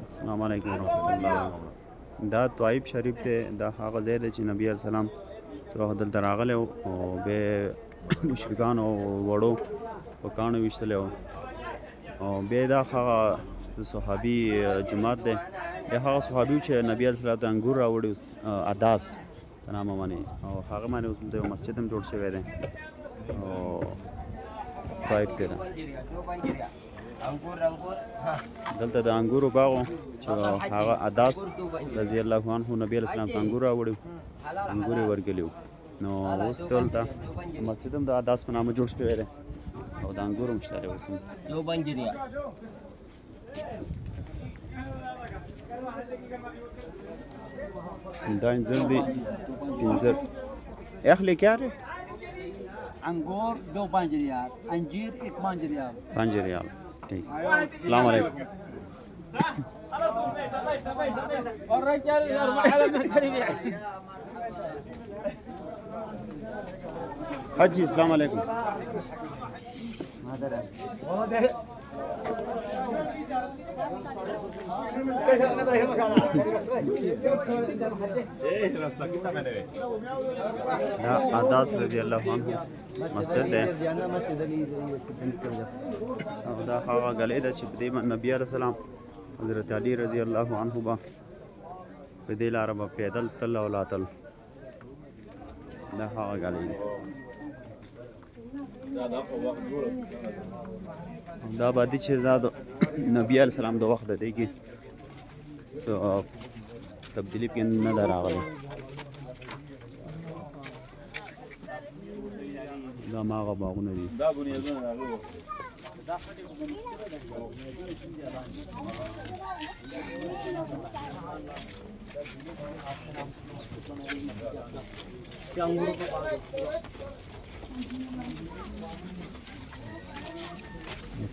السلام علیکم ورحمۃ الله. دا طائب شریف دی، دا هغه ځای دی چې نبی علیه السلام څه وخت دلته راغلی او بیا مشرکانو او وړو په کاڼو ویشتلی او بیا دا هغه د صحابي جومات دی. بیا هغه صحابي و چې نبي علیه السلام ته انګور راوړي اداس په نامه باندې، او هغه باندې اوس دلته یو مسجد هم جوړ شوی دی او طائب کې ده. دلته د انګورو باغ و چې هغه اداس رضی الله عنه نبی علیه السلام ته انګور راوړي، انګور یې ورکړي. نو اوس دلته مسجد هم د اداس په نامه جوړ شوی دی او د انګورو هم شته دی. اوس هم دا انځر دی، انځر اخلی کیا رہے؟ انگور 2-5 ریال، انجیر 1-5 ریال. 5 ریال. ٹھیک. السلام علیکم. حجی السلام علیکم. عداس رضی الله عنه مسجد دی او دا هغه گلی ده چې په دې نبي علیه السلام حضرت علی رضی الله عنه به په دې لاره به پیدل تل او لاتل. دا هغه گلی ده. دا بادي چې دا د نبي علیه السلام د وخت دی کې څه تبدیلي پکې نه ده راغلی. دا هماغه باغونه دي.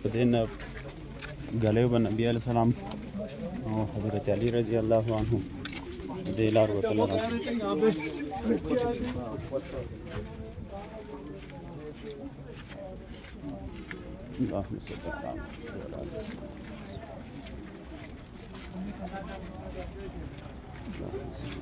په دې ګلیو به نبي علیه السلام او حضرت علی رضی الله عنه دې لار وتل. اللهم صل على محمد وعلى آله وصحبه.